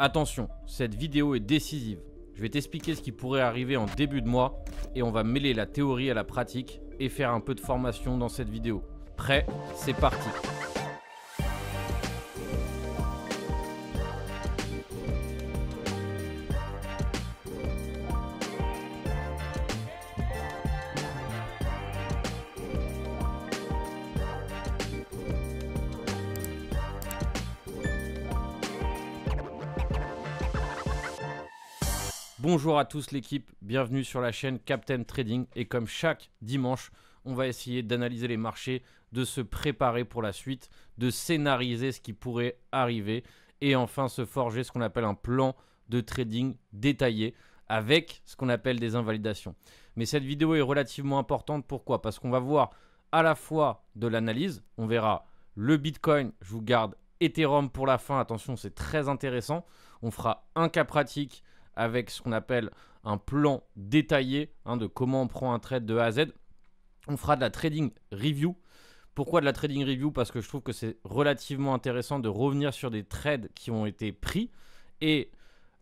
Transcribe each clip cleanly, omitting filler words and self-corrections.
Attention, cette vidéo est décisive. Je vais t'expliquer ce qui pourrait arriver en début de mois et on va mêler la théorie à la pratique et faire un peu de formation dans cette vidéo. Prêt? C'est parti! Bonjour à tous l'équipe, bienvenue sur la chaîne Captain Trading et comme chaque dimanche, on va essayer d'analyser les marchés, de se préparer pour la suite, de scénariser ce qui pourrait arriver et enfin se forger ce qu'on appelle un plan de trading détaillé avec ce qu'on appelle des invalidations. Mais cette vidéo est relativement importante, pourquoi? Parce qu'on va voir à la fois de l'analyse, on verra le Bitcoin, je vous garde Ethereum pour la fin, attention c'est très intéressant, on fera un cas pratique avec ce qu'on appelle un plan détaillé de comment on prend un trade de A à Z. On fera de la trading review. Pourquoi de la trading review? Parce que je trouve que c'est relativement intéressant de revenir sur des trades qui ont été pris. Et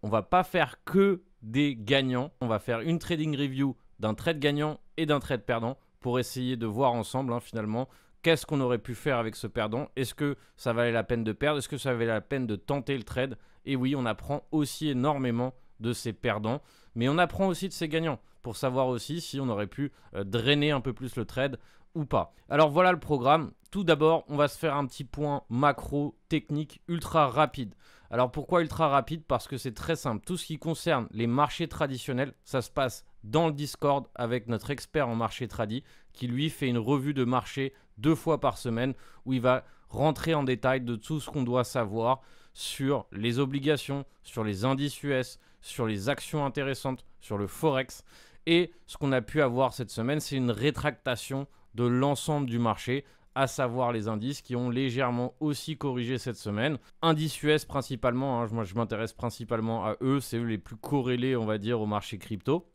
on ne va pas faire que des gagnants. On va faire une trading review d'un trade gagnant et d'un trade perdant pour essayer de voir ensemble finalement qu'est-ce qu'on aurait pu faire avec ce perdant. Est-ce que ça valait la peine de perdre? Est-ce que ça valait la peine de tenter le trade? Et oui, on apprend aussi énormément de ces perdants, mais on apprend aussi de ces gagnants pour savoir aussi si on aurait pu drainer un peu plus le trade ou pas. Alors voilà le programme. Tout d'abord, on va se faire un petit point macro technique ultra rapide. Alors pourquoi ultra rapide? Parce que c'est très simple. Tout ce qui concerne les marchés traditionnels, ça se passe dans le Discord avec notre expert en marché tradi qui lui fait une revue de marché 2 fois par semaine où il va rentrer en détail de tout ce qu'on doit savoir sur les obligations, sur les indices US, sur les actions intéressantes, sur le Forex. Et ce qu'on a pu avoir cette semaine, c'est une rétractation de l'ensemble du marché, à savoir les indices qui ont légèrement aussi corrigé cette semaine. Indices US principalement, moi je m'intéresse principalement à eux, c'est eux les plus corrélés on va dire au marché crypto.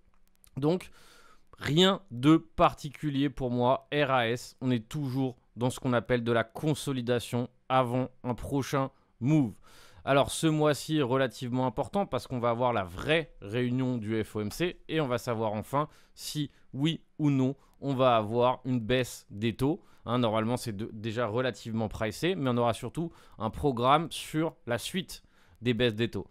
Donc rien de particulier pour moi, RAS, on est toujours dans ce qu'on appelle de la consolidation avant un prochain move. Alors ce mois-ci est relativement important parce qu'on va avoir la vraie réunion du FOMC et on va savoir enfin si oui ou non on va avoir une baisse des taux. Normalement c'est déjà relativement pricé, mais on aura surtout un programme sur la suite des baisses des taux.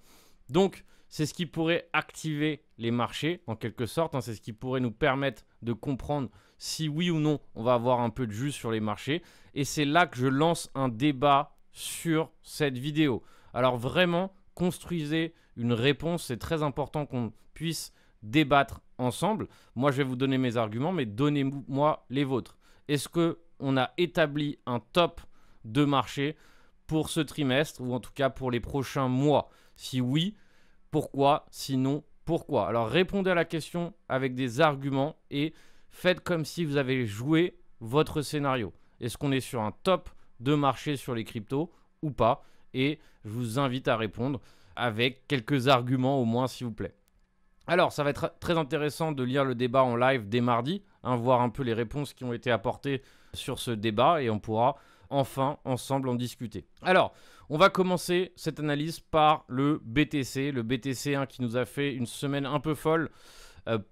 Donc c'est ce qui pourrait activer les marchés en quelque sorte, c'est ce qui pourrait nous permettre de comprendre si oui ou non on va avoir un peu de jus sur les marchés. Et c'est là que je lance un débat sur cette vidéo. Alors vraiment, construisez une réponse, c'est très important qu'on puisse débattre ensemble. Moi, je vais vous donner mes arguments, mais donnez-moi les vôtres. Est-ce qu'on a établi un top de marché pour ce trimestre ou en tout cas pour les prochains mois? Si oui, pourquoi? Sinon, pourquoi? Alors répondez à la question avec des arguments et faites comme si vous avez joué votre scénario. Est-ce qu'on est sur un top de marché sur les cryptos ou pas? Et je vous invite à répondre avec quelques arguments au moins s'il vous plaît. Alors ça va être très intéressant de lire le débat en live dès mardi, voir un peu les réponses qui ont été apportées sur ce débat et on pourra enfin ensemble en discuter. Alors on va commencer cette analyse par le BTC qui nous a fait une semaine un peu folle.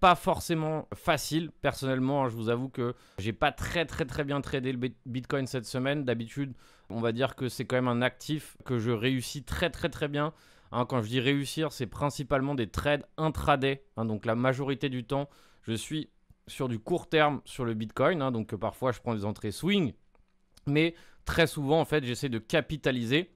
Pas forcément facile, personnellement, je vous avoue que j'ai pas très bien tradé le Bitcoin cette semaine. D'habitude, on va dire que c'est quand même un actif que je réussis très bien. Quand je dis réussir, c'est principalement des trades intraday. Donc la majorité du temps, je suis sur du court terme sur le Bitcoin. Donc parfois, je prends des entrées swing. Mais très souvent, en fait, j'essaie de capitaliser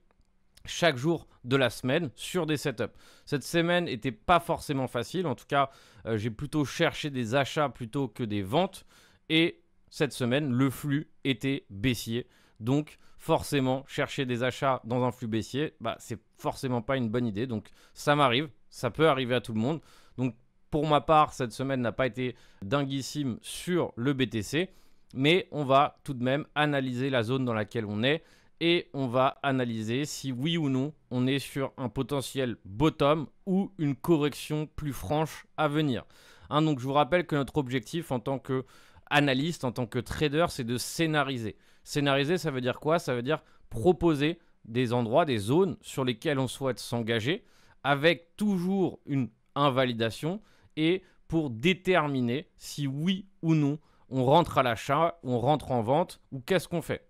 chaque jour de la semaine sur des setups. Cette semaine n'était pas forcément facile. En tout cas, j'ai plutôt cherché des achats plutôt que des ventes. Et cette semaine, le flux était baissier. Donc, forcément, chercher des achats dans un flux baissier, c'est forcément pas une bonne idée. Donc, ça m'arrive. Ça peut arriver à tout le monde. Donc, pour ma part, cette semaine n'a pas été dinguissime sur le BTC. Mais on va tout de même analyser la zone dans laquelle on est. Et on va analyser si oui ou non on est sur un potentiel bottom ou une correction plus franche à venir. Donc je vous rappelle que notre objectif en tant qu'analyste, en tant que trader, c'est de scénariser. Scénariser, ça veut dire quoi? Ça veut dire proposer des endroits, des zones sur lesquelles on souhaite s'engager avec toujours une invalidation et pour déterminer si oui ou non on rentre à l'achat, on rentre en vente ou qu'est-ce qu'on fait.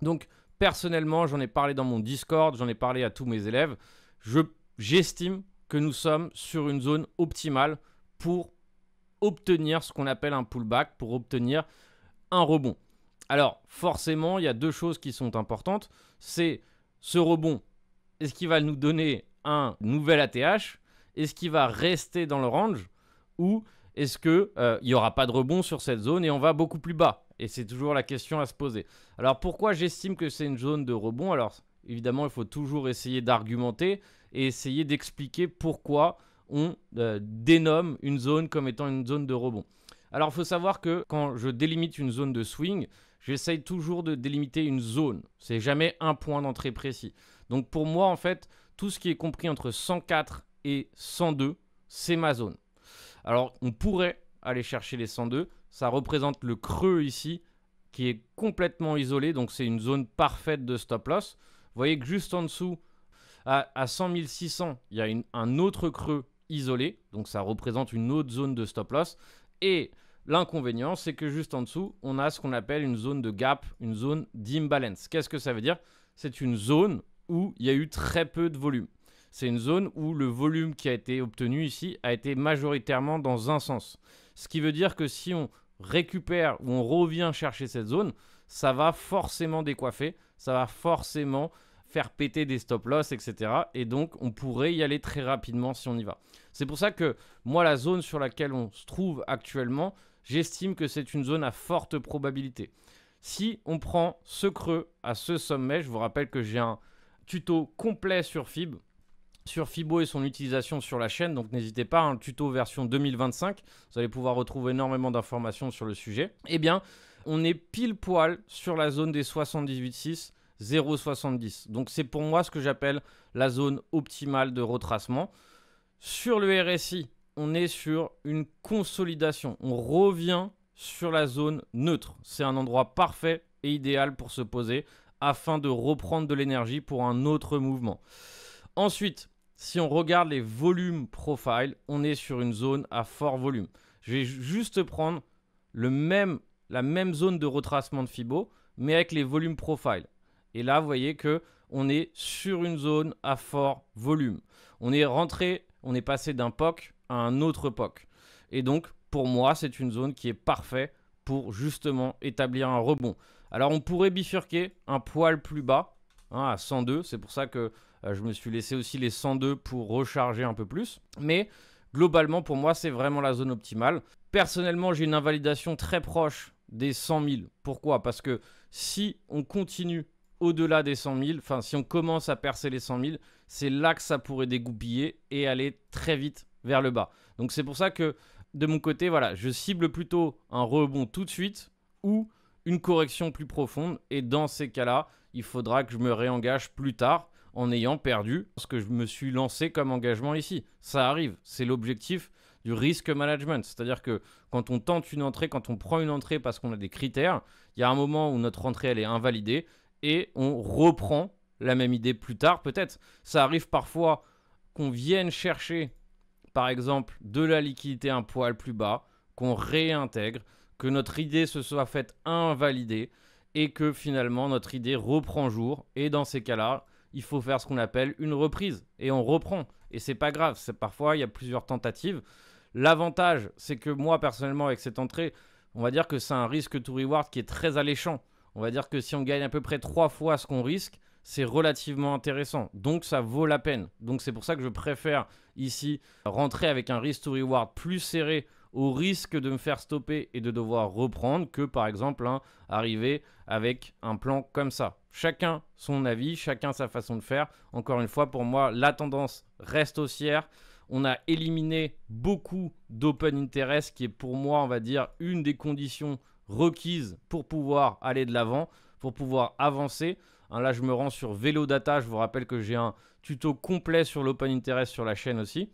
Donc personnellement, j'en ai parlé dans mon Discord, j'en ai parlé à tous mes élèves, j'estime que nous sommes sur une zone optimale pour obtenir ce qu'on appelle un pullback, pour obtenir un rebond. Alors forcément, il y a deux choses qui sont importantes, c'est ce rebond, est-ce qu'il va nous donner un nouvel ATH? Est-ce qu'il va rester dans le range? Ou est-ce qu'il n'y aura pas de rebond sur cette zone et on va beaucoup plus bas? Et c'est toujours la question à se poser. Alors pourquoi j'estime que c'est une zone de rebond? Alors évidemment, il faut toujours essayer d'argumenter et essayer d'expliquer pourquoi on dénomme une zone comme étant une zone de rebond. Alors il faut savoir que quand je délimite une zone de swing, j'essaye toujours de délimiter une zone. C'est jamais un point d'entrée précis. Donc pour moi, en fait, tout ce qui est compris entre 104 et 102, c'est ma zone. Alors on pourrait aller chercher les 102. Ça représente le creux ici qui est complètement isolé. Donc c'est une zone parfaite de stop loss. Vous voyez que juste en dessous, à 100 600, il y a un autre creux isolé. Donc ça représente une autre zone de stop loss. Et l'inconvénient, c'est que juste en dessous, on a ce qu'on appelle une zone de gap, une zone d'imbalance. Qu'est-ce que ça veut dire? C'est une zone où il y a eu très peu de volume. C'est une zone où le volume qui a été obtenu ici a été majoritairement dans un sens. Ce qui veut dire que si on récupère ou on revient chercher cette zone, ça va forcément décoiffer, ça va forcément faire péter des stop loss, etc. Et donc, on pourrait y aller très rapidement si on y va. C'est pour ça que moi, la zone sur laquelle on se trouve actuellement, j'estime que c'est une zone à forte probabilité. Si on prend ce creux à ce sommet, je vous rappelle que j'ai un tuto complet sur Fibo et son utilisation sur la chaîne, donc n'hésitez pas, un tuto version 2025, vous allez pouvoir retrouver énormément d'informations sur le sujet. Eh bien, on est pile poil sur la zone des 78,6, 0,70. Donc c'est pour moi ce que j'appelle la zone optimale de retracement. Sur le RSI, on est sur une consolidation, on revient sur la zone neutre. C'est un endroit parfait et idéal pour se poser afin de reprendre de l'énergie pour un autre mouvement. Ensuite, si on regarde les volumes profile, on est sur une zone à fort volume. Je vais juste prendre la même zone de retracement de Fibo, mais avec les volumes profile. Et là, vous voyez qu'on est sur une zone à fort volume. On est passé d'un POC à un autre POC. Et donc, pour moi, c'est une zone qui est parfaite pour justement établir un rebond. Alors, on pourrait bifurquer un poil plus bas, à 102. C'est pour ça que je me suis laissé aussi les 102 pour recharger un peu plus. Mais globalement, pour moi, c'est vraiment la zone optimale. Personnellement, j'ai une invalidation très proche des 100 000. Pourquoi? Parce que si on continue au-delà des 100 000, enfin si on commence à percer les 100 000, c'est là que ça pourrait dégoupiller et aller très vite vers le bas. Donc c'est pour ça que de mon côté, voilà, je cible plutôt un rebond tout de suite ou une correction plus profonde. Et dans ces cas-là, il faudra que je me réengage plus tard en ayant perdu ce que je me suis lancé comme engagement ici. Ça arrive, c'est l'objectif du risk management. C'est-à-dire que quand on tente une entrée, quand on prend une entrée parce qu'on a des critères, il y a un moment où notre entrée elle est invalidée et on reprend la même idée plus tard peut-être. Ça arrive parfois qu'on vienne chercher par exemple de la liquidité un poil plus bas, qu'on réintègre, que notre idée se soit faite invalider et que finalement notre idée reprend jour. Et dans ces cas-là, il faut faire ce qu'on appelle une reprise et on reprend. Et c'est pas grave, parfois il y a plusieurs tentatives. L'avantage, c'est que moi personnellement avec cette entrée, on va dire que c'est un risque to reward qui est très alléchant. On va dire que si on gagne à peu près 3 fois ce qu'on risque, c'est relativement intéressant. Donc ça vaut la peine. Donc c'est pour ça que je préfère ici rentrer avec un risk to reward plus serré au risque de me faire stopper et de devoir reprendre que par exemple arriver avec un plan comme ça. Chacun son avis, chacun sa façon de faire. Encore une fois, pour moi, la tendance reste haussière. On a éliminé beaucoup d'open interest qui est pour moi, on va dire, une des conditions requises pour pouvoir aller de l'avant, pour pouvoir avancer. Là, je me rends sur Vélo Data. Je vous rappelle que j'ai un tuto complet sur l'open interest sur la chaîne aussi.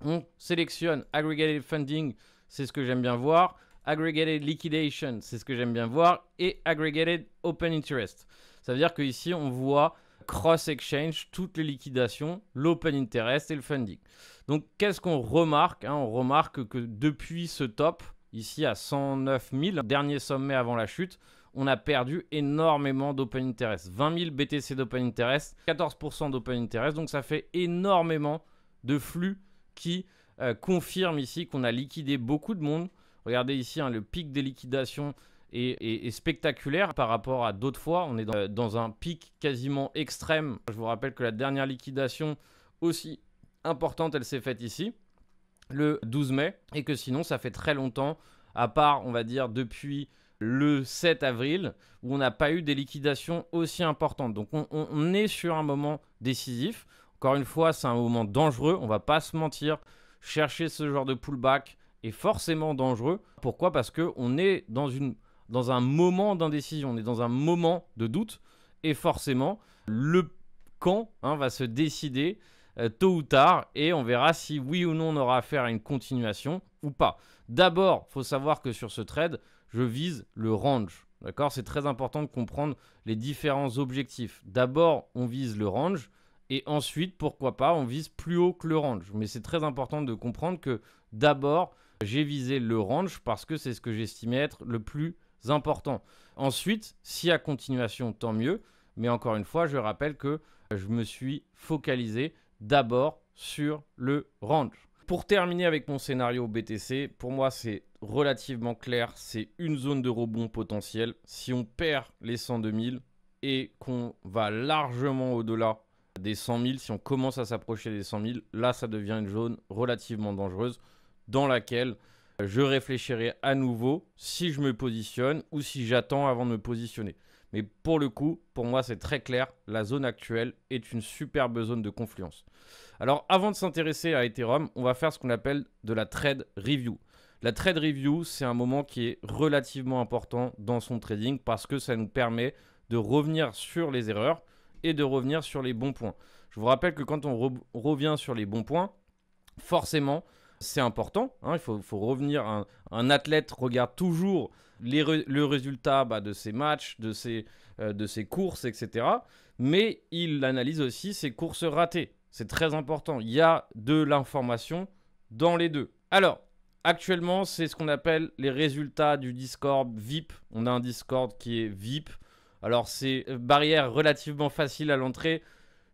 On sélectionne Aggregated Funding, c'est ce que j'aime bien voir. Aggregated Liquidation, c'est ce que j'aime bien voir. Et Aggregated Open Interest. Ça veut dire qu'ici, on voit cross-exchange, toutes les liquidations, l'open interest et le funding. Donc, qu'est-ce qu'on remarque, hein? On remarque que depuis ce top, ici à 109 000, dernier sommet avant la chute, on a perdu énormément d'open interest. 20 000 BTC d'open interest, 14% d'open interest. Donc, ça fait énormément de flux qui confirme ici qu'on a liquidé beaucoup de monde. Regardez ici, hein, le pic des liquidations est spectaculaire par rapport à d'autres fois. On est dans un pic quasiment extrême. Je vous rappelle que la dernière liquidation aussi importante, elle s'est faite ici, le 12 mai. Et que sinon, ça fait très longtemps, à part, on va dire, depuis le 7 avril, où on n'a pas eu des liquidations aussi importantes. Donc, on est sur un moment décisif. Encore une fois, c'est un moment dangereux. On ne va pas se mentir. Chercher ce genre de pullback est forcément dangereux. Pourquoi? Parce qu'on est dans un moment d'indécision, on est dans un moment de doute. Et forcément, le camp va se décider tôt ou tard. Et on verra si oui ou non on aura affaire à une continuation ou pas. D'abord, il faut savoir que sur ce trade, je vise le range. D'accord? C'est très important de comprendre les différents objectifs. D'abord, on vise le range. Et ensuite, pourquoi pas, on vise plus haut que le range. Mais c'est très important de comprendre que d'abord, j'ai visé le range parce que c'est ce que j'estimais être le plus important. Ensuite, s'il y a continuation, tant mieux. Mais encore une fois, je rappelle que je me suis focalisé d'abord sur le range. Pour terminer avec mon scénario BTC, pour moi, c'est relativement clair. C'est une zone de rebond potentielle. Si on perd les 102 000 et qu'on va largement au-delà des 100 000, si on commence à s'approcher des 100 000, là, ça devient une zone relativement dangereuse dans laquelle je réfléchirai à nouveau si je me positionne ou si j'attends avant de me positionner. Mais pour le coup, pour moi, c'est très clair. La zone actuelle est une superbe zone de confluence. Alors, avant de s'intéresser à Ethereum, on va faire ce qu'on appelle de la trade review. La trade review, c'est un moment qui est relativement important dans son trading parce que ça nous permet de revenir sur les erreurs et de revenir sur les bons points. Je vous rappelle que quand on revient sur les bons points, forcément, c'est important. Il faut revenir. Un athlète regarde toujours le résultat de ses matchs, de ses courses, etc. Mais il analyse aussi ses courses ratées. C'est très important. Il y a de l'information dans les deux. Alors, actuellement, c'est ce qu'on appelle les résultats du Discord VIP. On a un Discord qui est VIP. Alors, c'est barrière relativement facile à l'entrée.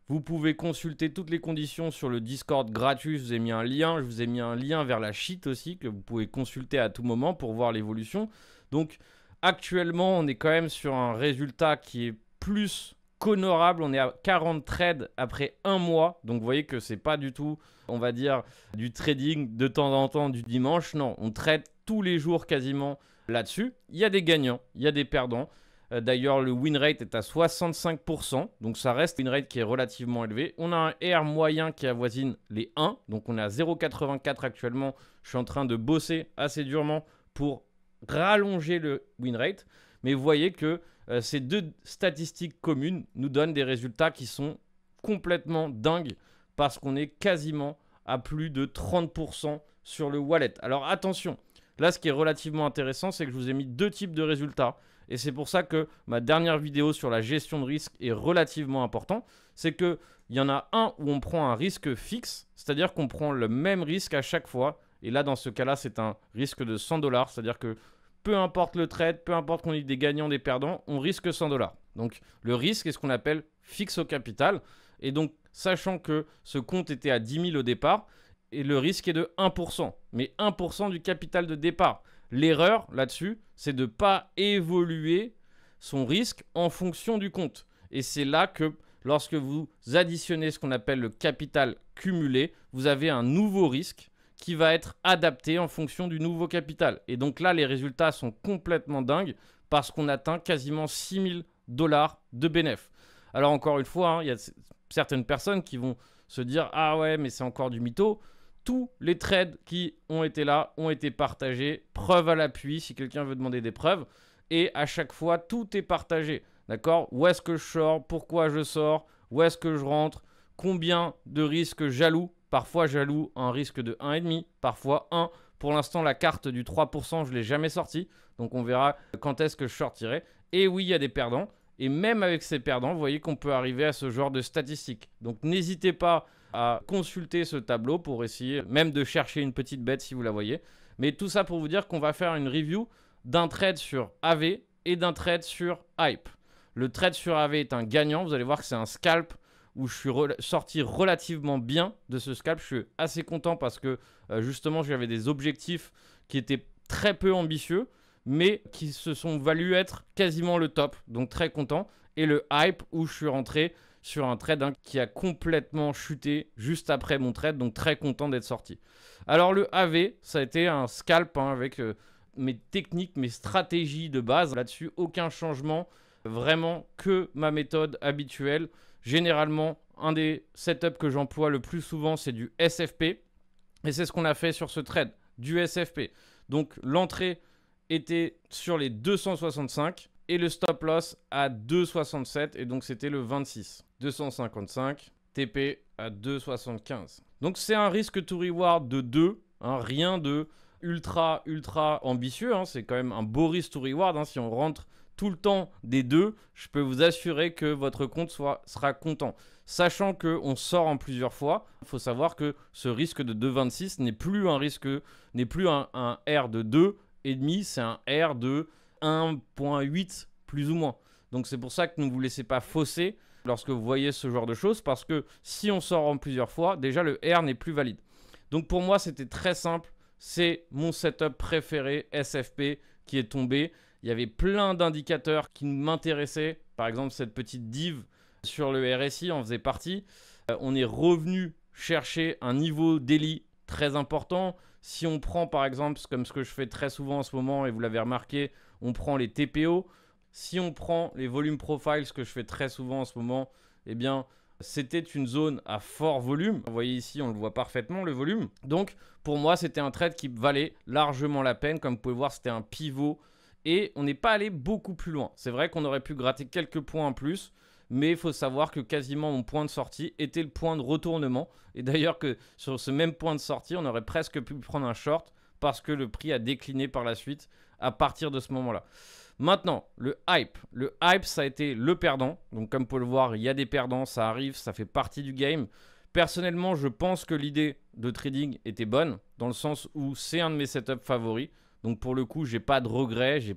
Vous pouvez consulter toutes les conditions sur le Discord gratuit. Je vous ai mis un lien. Je vous ai mis un lien vers la sheet aussi que vous pouvez consulter à tout moment pour voir l'évolution. Donc, actuellement, on est quand même sur un résultat qui est plus qu'honorable. On est à 40 trades après un mois. Donc, vous voyez que ce n'est pas du tout, on va dire, du trading de temps en temps du dimanche. Non, on trade tous les jours quasiment là-dessus. Il y a des gagnants, il y a des perdants. D'ailleurs, le win rate est à 65%, donc ça reste une rate qui est relativement élevée. On a un R moyen qui avoisine les 1, donc on est à 0,84 actuellement. Je suis en train de bosser assez durement pour rallonger le win rate. Mais vous voyez que ces deux statistiques communes nous donnent des résultats qui sont complètement dingues parce qu'on est quasiment à plus de 30% sur le wallet. Alors attention, là ce qui est relativement intéressant, c'est que je vous ai mis deux types de résultats. Et c'est pour ça que ma dernière vidéo sur la gestion de risque est relativement importante. C'est qu'il y en a un où on prend un risque fixe, c'est-à-dire qu'on prend le même risque à chaque fois. Et là, dans ce cas-là, c'est un risque de 100 $. C'est-à-dire que peu importe le trade, peu importe qu'on ait des gagnants, des perdants, on risque 100 $. Donc, le risque est ce qu'on appelle fixe au capital. Et donc, sachant que ce compte était à 10 000 au départ, et le risque est de 1%. Mais 1% du capital de départ. L'erreur là-dessus, c'est de ne pas évoluer son risque en fonction du compte. Et c'est là que lorsque vous additionnez ce qu'on appelle le capital cumulé, vous avez un nouveau risque qui va être adapté en fonction du nouveau capital. Et donc là, les résultats sont complètement dingues parce qu'on atteint quasiment 6 000 $ de bénéfice. Alors encore une fois, il y a certaines personnes qui vont se dire « Ah ouais, mais c'est encore du mytho ». Tous les trades qui ont été là ont été partagés, preuve à l'appui si quelqu'un veut demander des preuves. Et à chaque fois, tout est partagé. D'accord? Où est-ce que je sors? Pourquoi je sors? Où est-ce que je rentre? Combien de risques j'alloue? Parfois, j'alloue un risque de 1,5, parfois 1. Pour l'instant, la carte du 3%, je ne l'ai jamais sortie. Donc, on verra quand est-ce que je sortirai. Et oui, il y a des perdants. Et même avec ces perdants, vous voyez qu'on peut arriver à ce genre de statistiques. Donc n'hésitez pas à consulter ce tableau pour essayer même de chercher une petite bête si vous la voyez. Mais tout ça pour vous dire qu'on va faire une review d'un trade sur AV et d'un trade sur Hype. Le trade sur AV est un gagnant. Vous allez voir que c'est un scalp où je suis sorti relativement bien de ce scalp. Je suis assez content parce que justement j'avais des objectifs qui étaient très peu ambitieux, mais qui se sont valus être quasiment le top. Donc très content. Et le Hype où je suis rentré sur un trade qui a complètement chuté juste après mon trade. Donc très content d'être sorti. Alors le AV, ça a été un scalp avec mes techniques, mes stratégies de base. Là-dessus, aucun changement. Vraiment que ma méthode habituelle. Généralement, un des setups que j'emploie le plus souvent, c'est du SFP. Et c'est ce qu'on a fait sur ce trade, du SFP. Donc l'entrée était sur les 265 et le stop loss à 2,67. Et donc c'était le 26. 255, TP à 2,75. Donc c'est un risque to reward de 2. Rien de ultra ambitieux. C'est quand même un beau risk to reward. Si on rentre tout le temps des 2, je peux vous assurer que votre compte sera content. Sachant qu'on sort en plusieurs fois, il faut savoir que ce risque de 2,26 n'est plus un risque, n'est plus un R de 2,5, c'est un R de 1,8 plus ou moins. Donc c'est pour ça que ne vous laissez pas fausser lorsque vous voyez ce genre de choses, parce que si on sort en plusieurs fois, déjà le R n'est plus valide. Donc pour moi, c'était très simple. C'est mon setup préféré SFP qui est tombé. Il y avait plein d'indicateurs qui m'intéressaient. Par exemple, cette petite div sur le RSI en faisait partie. On est revenu chercher un niveau daily très important. Si on prend par exemple, comme ce que je fais très souvent en ce moment, et vous l'avez remarqué, on prend les TPO. Si on prend les volume profiles, ce que je fais très souvent en ce moment, eh bien, c'était une zone à fort volume. Vous voyez ici, on le voit parfaitement, le volume. Donc, pour moi, c'était un trade qui valait largement la peine. Comme vous pouvez voir, c'était un pivot. Et on n'est pas allé beaucoup plus loin. C'est vrai qu'on aurait pu gratter quelques points en plus, mais il faut savoir que quasiment mon point de sortie était le point de retournement. Et d'ailleurs que sur ce même point de sortie, on aurait presque pu prendre un short parce que le prix a décliné par la suite à partir de ce moment-là. Maintenant, le hype. Le hype, ça a été le perdant. Donc comme vous pouvez le voir, il y a des perdants, ça arrive, ça fait partie du game. Personnellement, je pense que l'idée de trading était bonne, dans le sens où c'est un de mes setups favoris. Donc pour le coup, j'ai pas de regrets, je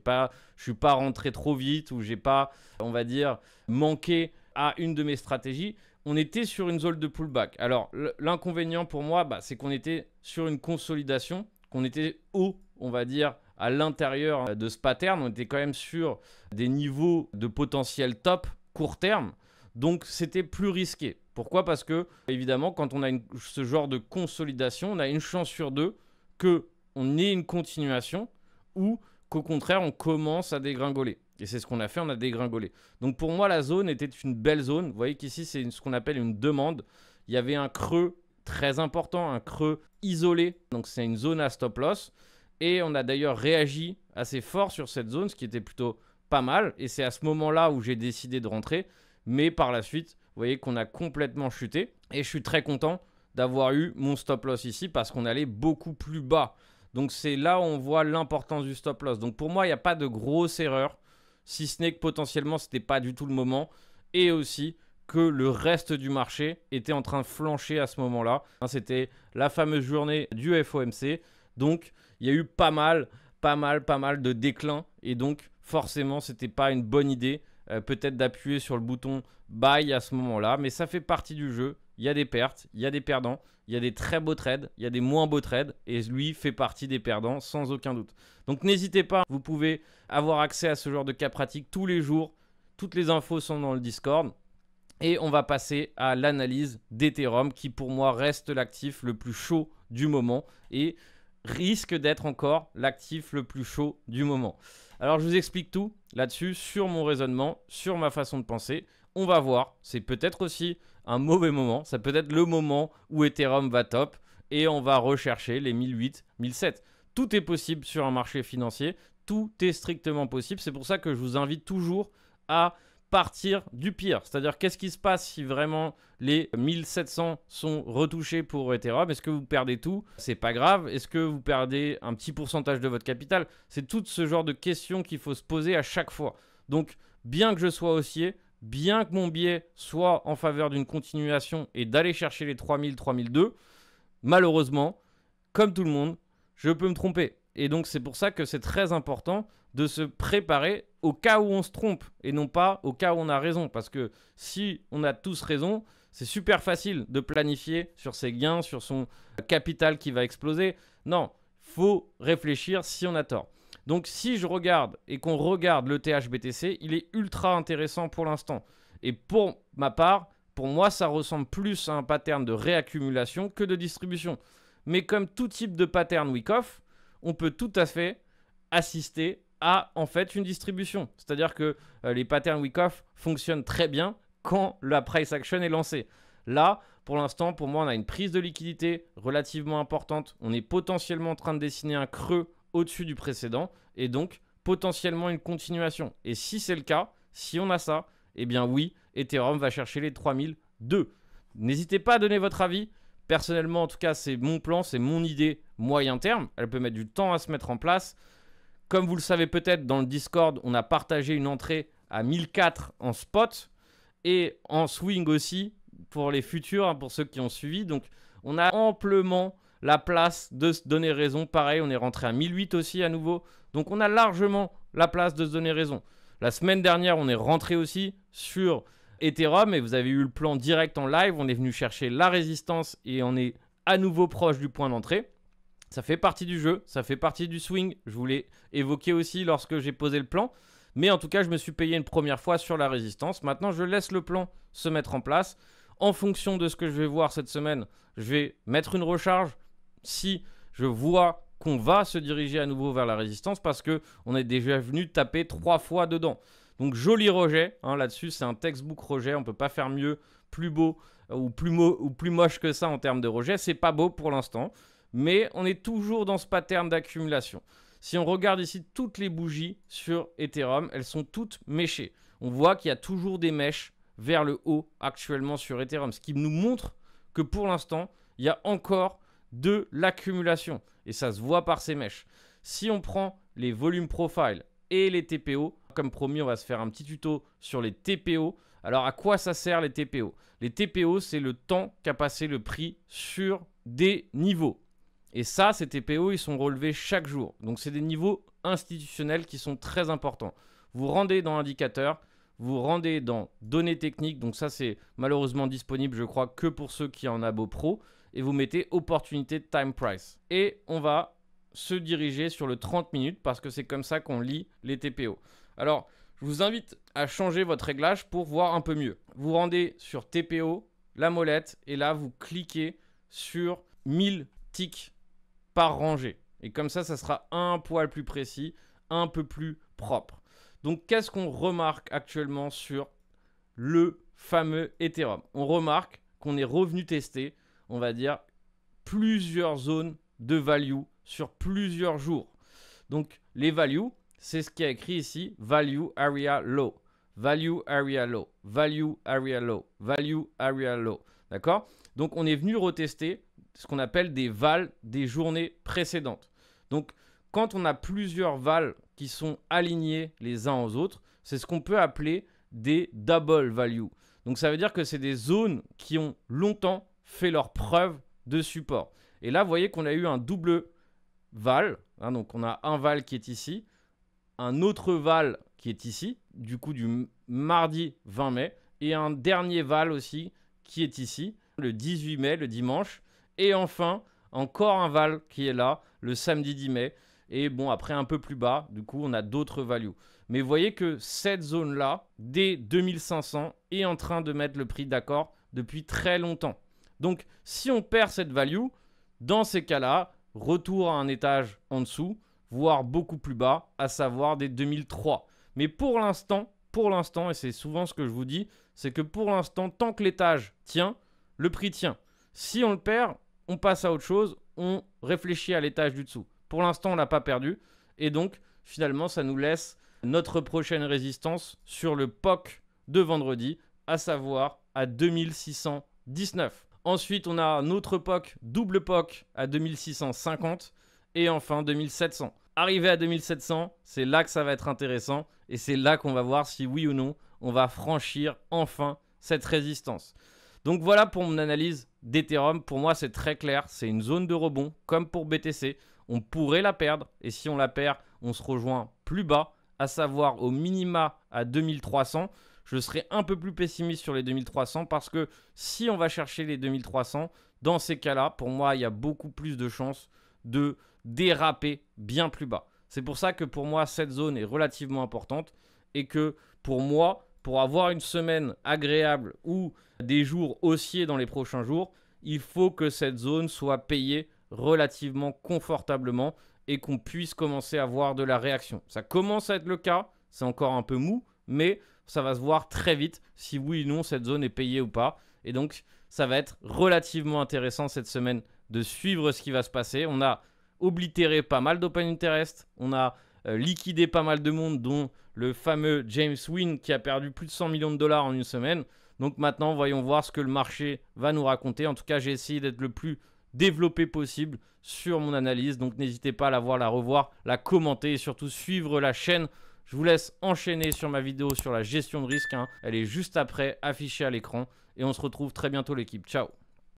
suis pas rentré trop vite ou j'ai pas, on va dire, manqué à une de mes stratégies. On était sur une zone de pullback. Alors l'inconvénient pour moi, c'est qu'on était sur une consolidation, qu'on était haut, on va dire, à l'intérieur de ce pattern. On était quand même sur des niveaux de potentiel top court terme. Donc c'était plus risqué. Pourquoi? Parce que évidemment, quand on a ce genre de consolidation, on a une chance sur deux que on ait une continuation ou qu'au contraire, on commence à dégringoler. Et c'est ce qu'on a fait, on a dégringolé. Donc pour moi, la zone était une belle zone. Vous voyez qu'ici, c'est ce qu'on appelle une demande. Il y avait un creux très important, un creux isolé. Donc c'est une zone à stop loss. Et on a d'ailleurs réagi assez fort sur cette zone, ce qui était plutôt pas mal. Et c'est à ce moment-là où j'ai décidé de rentrer. Mais par la suite, vous voyez qu'on a complètement chuté. Et je suis très content d'avoir eu mon stop loss ici parce qu'on allait beaucoup plus bas. Donc c'est là où on voit l'importance du stop loss. Donc pour moi, il n'y a pas de grosse erreur, si ce n'est que potentiellement, ce n'était pas du tout le moment. Et aussi que le reste du marché était en train de flancher à ce moment-là. C'était la fameuse journée du FOMC. Donc il y a eu pas mal de déclins. Et donc forcément, ce n'était pas une bonne idée peut-être d'appuyer sur le bouton buy à ce moment-là. Mais ça fait partie du jeu. Il y a des pertes, il y a des perdants, il y a des très beaux trades, il y a des moins beaux trades. Et lui fait partie des perdants sans aucun doute. Donc n'hésitez pas, vous pouvez avoir accès à ce genre de cas pratique tous les jours. Toutes les infos sont dans le Discord. Et on va passer à l'analyse d'Ethereum qui pour moi reste l'actif le plus chaud du moment et risque d'être encore l'actif le plus chaud du moment. Alors je vous explique tout là-dessus sur mon raisonnement, sur ma façon de penser. On va voir, c'est peut-être aussi un mauvais moment, ça peut être le moment où Ethereum va top et on va rechercher les 1008, 1007. Tout est possible sur un marché financier, tout est strictement possible. C'est pour ça que je vous invite toujours à partir du pire. C'est-à-dire, qu'est-ce qui se passe si vraiment les 1700 sont retouchés pour Ethereum? Est-ce que vous perdez tout? C'est pas grave. Est-ce que vous perdez un petit pourcentage de votre capital? C'est tout ce genre de questions qu'il faut se poser à chaque fois. Donc, bien que je sois haussier, bien que mon biais soit en faveur d'une continuation et d'aller chercher les 3000, 3002, malheureusement, comme tout le monde, je peux me tromper. Et donc, c'est pour ça que c'est très important de se préparer au cas où on se trompe et non pas au cas où on a raison. Parce que si on a tous raison, c'est super facile de planifier sur ses gains, sur son capital qui va exploser. Non, faut réfléchir si on a tort. Donc, si je regarde et qu'on regarde le THBTC, il est ultra intéressant pour l'instant. Et pour ma part, pour moi, ça ressemble plus à un pattern de réaccumulation que de distribution. Mais comme tout type de pattern week-off, on peut tout à fait assister à en fait une distribution. C'est-à-dire que les patterns week-off fonctionnent très bien quand la price action est lancée. Là, pour l'instant, pour moi, on a une prise de liquidité relativement importante. On est potentiellement en train de dessiner un creux au-dessus du précédent et donc potentiellement une continuation. Et si c'est le cas, si on a ça, eh bien oui, Ethereum va chercher les 3002. N'hésitez pas à donner votre avis. Personnellement, en tout cas, c'est mon plan, c'est mon idée moyen terme. Elle peut mettre du temps à se mettre en place. Comme vous le savez peut-être, dans le Discord, on a partagé une entrée à 1004 en spot et en swing aussi pour les futurs, hein, pour ceux qui ont suivi. Donc, on a amplement la place de se donner raison. Pareil, on est rentré à 1008 aussi à nouveau. Donc, on a largement la place de se donner raison. La semaine dernière, on est rentré aussi sur Ethereum et vous avez eu le plan direct en live. On est venu chercher la résistance et on est à nouveau proche du point d'entrée. Ça fait partie du jeu, ça fait partie du swing. Je vous l'ai évoqué aussi lorsque j'ai posé le plan. Mais en tout cas, je me suis payé une première fois sur la résistance. Maintenant, je laisse le plan se mettre en place. En fonction de ce que je vais voir cette semaine, je vais mettre une recharge. Si je vois qu'on va se diriger à nouveau vers la résistance parce qu'on est déjà venu taper 3 fois dedans. Donc, joli rejet. Hein, là-dessus, c'est un textbook rejet. On ne peut pas faire mieux, plus beau ou plus moche que ça en termes de rejet. C'est pas beau pour l'instant. Mais on est toujours dans ce pattern d'accumulation. Si on regarde ici toutes les bougies sur Ethereum, elles sont toutes méchées. On voit qu'il y a toujours des mèches vers le haut actuellement sur Ethereum. Ce qui nous montre que pour l'instant, il y a encore de l'accumulation. Et ça se voit par ces mèches. Si on prend les volumes profile et les TPO, comme promis, on va se faire un petit tuto sur les TPO. Alors, à quoi ça sert les TPO? Les TPO, c'est le temps qu'a passé le prix sur des niveaux. Et ça, ces TPO, ils sont relevés chaque jour. Donc, c'est des niveaux institutionnels qui sont très importants. Vous rendez dans indicateur, vous rendez dans données techniques. Donc, ça, c'est malheureusement disponible, je crois, que pour ceux qui en Abo Pro. Et vous mettez opportunité time price. Et on va se diriger sur le 30 minutes parce que c'est comme ça qu'on lit les TPO. Alors, je vous invite à changer votre réglage pour voir un peu mieux. Vous rendez sur TPO, la molette, et là, vous cliquez sur 1000 ticks par rangée. Et comme ça, ça sera un poil plus précis, un peu plus propre. Donc, qu'est-ce qu'on remarque actuellement sur le fameux Ethereum? On remarque qu'on est revenu tester, on va dire, plusieurs zones de value sur plusieurs jours. Donc, les values, c'est ce qui est écrit ici, value area low, value area low, value area low, value area low. D'accord? Donc, on est venu retester ce qu'on appelle des vals des journées précédentes. Donc, quand on a plusieurs vals qui sont alignés les uns aux autres, c'est ce qu'on peut appeler des double values. Donc, ça veut dire que c'est des zones qui ont longtemps fait leur preuve de support. Et là, vous voyez qu'on a eu un double val. Hein, donc, on a un val qui est ici, un autre val qui est ici, du coup du mardi 20 mai, et un dernier val aussi qui est ici, le 18 mai, le dimanche. Et enfin, encore un val qui est là, le samedi 10 mai. Et bon, après un peu plus bas, du coup, on a d'autres values. Mais vous voyez que cette zone-là, dès 2500, est en train de mettre le prix d'accord depuis très longtemps. Donc, si on perd cette value, dans ces cas-là, retour à un étage en dessous, voire beaucoup plus bas, à savoir des 2003. Mais pour l'instant, et c'est souvent ce que je vous dis, c'est que pour l'instant, tant que l'étage tient, le prix tient. Si on le perd, on passe à autre chose, on réfléchit à l'étage du dessous. Pour l'instant, on ne l'a pas perdu. Et donc, finalement, ça nous laisse notre prochaine résistance sur le POC de vendredi, à savoir à 2619. Ensuite, on a un autre POC, double POC à 2650. Et enfin, 2700. arriver à 2700, c'est là que ça va être intéressant. Et c'est là qu'on va voir si oui ou non, on va franchir enfin cette résistance. Donc voilà pour mon analyse d'Ethereum. Pour moi, c'est très clair. C'est une zone de rebond, comme pour BTC. On pourrait la perdre. Et si on la perd, on se rejoint plus bas, à savoir au minima à 2300. Je serai un peu plus pessimiste sur les 2300 parce que si on va chercher les 2300, dans ces cas-là, pour moi, il y a beaucoup plus de chances de déraper bien plus bas. C'est pour ça que pour moi, cette zone est relativement importante et que pour moi, pour avoir une semaine agréable ou des jours haussiers dans les prochains jours, il faut que cette zone soit payée relativement confortablement et qu'on puisse commencer à voir de la réaction. Ça commence à être le cas, c'est encore un peu mou, mais ça va se voir très vite si oui ou non cette zone est payée ou pas. Et donc, ça va être relativement intéressant cette semaine de suivre ce qui va se passer. On a oblitéré pas mal d'open interest, on a liquidé pas mal de monde, dont le fameux James Wynn qui a perdu plus de 100 millions de dollars en une semaine. Donc maintenant, voyons voir ce que le marché va nous raconter. En tout cas, j'ai essayé d'être le plus développé possible sur mon analyse. Donc n'hésitez pas à la voir, la revoir, la commenter et surtout suivre la chaîne. Je vous laisse enchaîner sur ma vidéo sur la gestion de risque. Elle est juste après, affichée à l'écran. Et on se retrouve très bientôt l'équipe. Ciao.